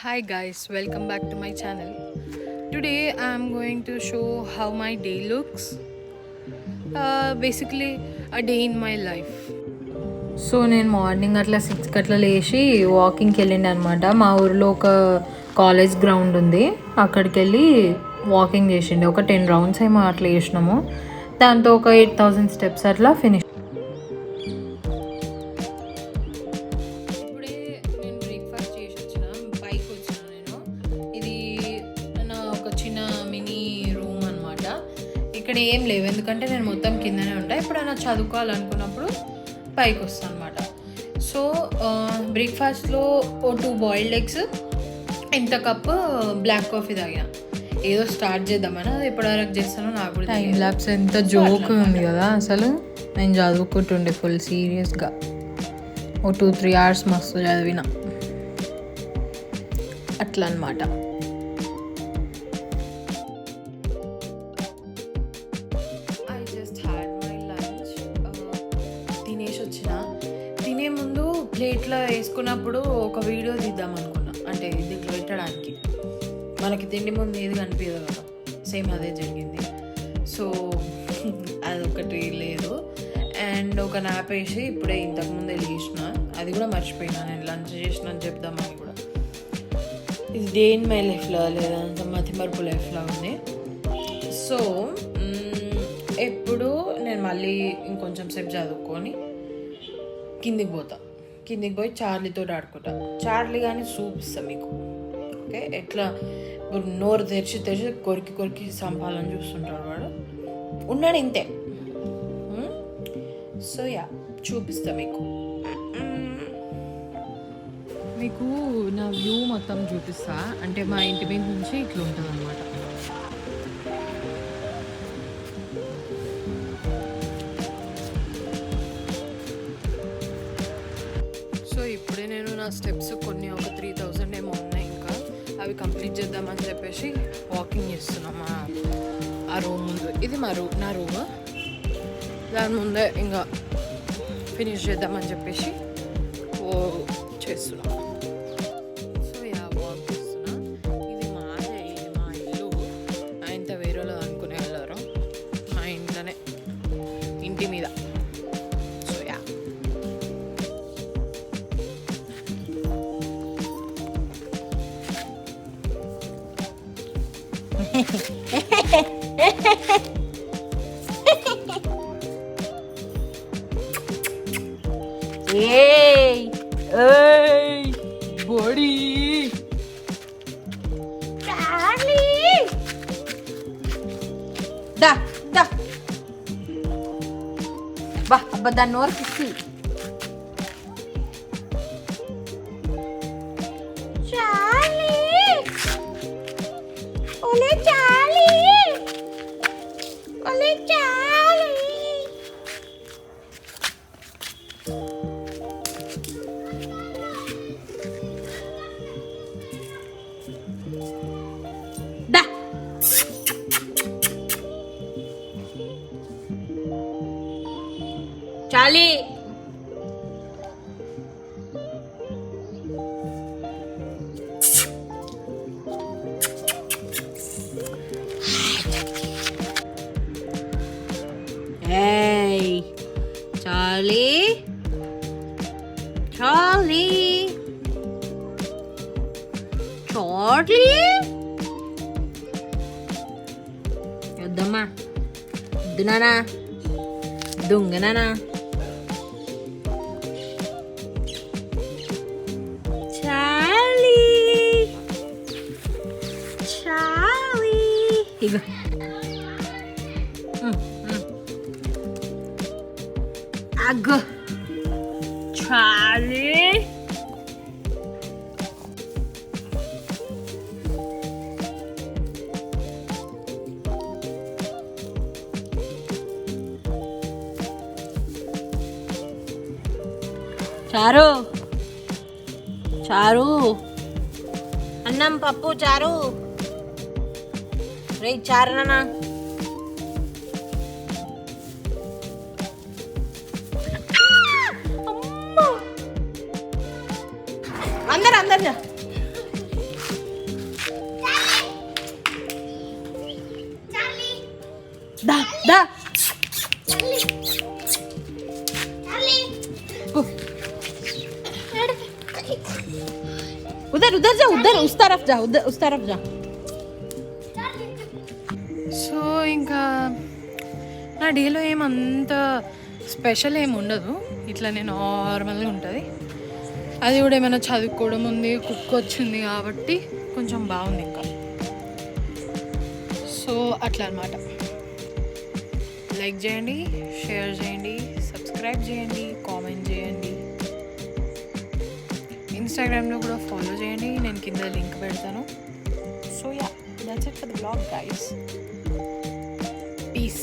Hi guys, welcome back to my channel. Today I am going to show how my day looks. Basically a day in my life. So నేను morning అట్లా 6కి అట్లా లేచి వాకింగ్కి వెళ్ళిండి అనమాట. మా ఊరిలో ఒక కాలేజ్ గ్రౌండ్ ఉంది, అక్కడికి వెళ్ళి వాకింగ్ చేసిండే. ఒక 10 రౌండ్స్ ఏమో అట్లా చేసినాము. దాంతో ఒక 8000 స్టెప్స్ అట్లా ఫినిష్. ఇప్పుడే నేను బ్రేక్ఫాస్ట్ చేసి వచ్చిన, పైకి వచ్చిన. నేను ఇది నా ఒక చిన్న మినీ రూమ్ అనమాట. ఇక్కడ ఏం లేవు ఎందుకంటే నేను మొత్తం కిందనే ఉంటాను. ఎప్పుడైనా చదువుకోవాలనుకున్నప్పుడు పైకి వస్తాను అనమాట. సో బ్రేక్ఫాస్ట్లో 2 బాయిల్డ్ ఎగ్స్, ఇంత కప్పు బ్లాక్ కాఫీ తాగిన. ఏదో స్టార్ట్ చేద్దామని, అది ఎప్పటివరకు చేస్తానో నాకు కూడా టైం ల్యాబ్స్. ఎంత జోక్ ఉంది కదా అసలు. నేను చదువుకుంటుండే ఫుల్ సీరియస్గా 2-3 అవర్స్ మస్తు చదివిన అట్లా అనమాట. I just had my lunch, తినేసి వచ్చిన. తినే ముందు ప్లేట్లో వేసుకున్నప్పుడు ఒక వీడియో తీద్దాం అనుకున్నా, అంటే దీంట్లో పెట్టడానికి. మనకి తిండి ముందు ఏది కనిపించదు కదా, సేమ్ అదే జరిగింది. సో అదొకటి లేదు. అండ్ ఒక నాప్ వేసి ఇప్పుడే ఇంతకుముందే లేచిన, అది కూడా మర్చిపోయినా నేను లంచ్ చేసిన అని చెప్దామని కూడా. ఇది డే ఇన్ మై లైఫ్లో లేదంత మతిమరుపు లైఫ్లో ఉంది. సో ఎప్పుడు నేను మళ్ళీ ఇంకొంచెం సేపు చదువుకొని కిందికి పోయి చార్లీతో ఆడుకుంటా. చార్లీ కానీ చూపిస్తాను మీకు, ఓకే? ఎట్లా ఇప్పుడు నోరు తెరిచి కొరికి సంపాలని చూస్తుంటాడు వాడు. ఉన్నాడు ఇంతే. సో యా, చూపిస్తా మీకు నా వ్యూ మొత్తం చూపిస్తా. అంటే మా ఇంటి మీద నుంచి ఇట్లా ఉంటుంది అనమాట. సో ఇప్పుడే నేను నా స్టెప్స్ కొన్ని ఒక 3000 ఏమో ఉన్నాయి, ఇంకా అవి కంప్లీట్ చేద్దామని చెప్పేసి వాకింగ్ చేస్తున్నాం ఆ రూమ్ ముందు. ఇది నా రూమ్. దాని ముందే ఇంకా ఫినిష్ చేద్దామని చెప్పేసి చేస్తున్నాం. సో యా, వాక్ చేస్తున్నా. ఇది మాదే, ఇది మా ఇల్లు. ఇంత వేరేలో అనుకునే వెళ్ళారు, మా ఇంట్లోనే, ఇంటి మీద. సో యా, బోడీ దా బా అబ్బా, దాన్ని నోరు పిచ్చి. చాలీ చాలీ చాలీ చార్లీ వద్దమ్మా, వద్దునానా, దొంగనానా. ఇగో అగ్గో చాలీ. చారు అన్నం పప్పు చారు. రే చారనా, అందరు जा उधर उधर जा उधर उस तरफ जा उधर उस तरफ जा సో ఇంకా నా డేలో ఏమంత స్పెషల్ ఏమి ఉండదు, ఇట్లానే నార్మల్గా ఉంటుంది. అది కూడా ఏమైనా చదువుకోవడం ఉంది, కుక్ వచ్చింది కాబట్టి కొంచెం బాగుంది ఇంకా. సో అట్లా అనమాట. లైక్ చేయండి, షేర్ చేయండి, సబ్స్క్రైబ్ చేయండి, కామెంట్ చేయండి. ఇన్స్టాగ్రామ్లో కూడా ఫాలో చేయండి, నేను కింద లింక్ పెడతాను. So yeah, that's it for the blog guys. Peace.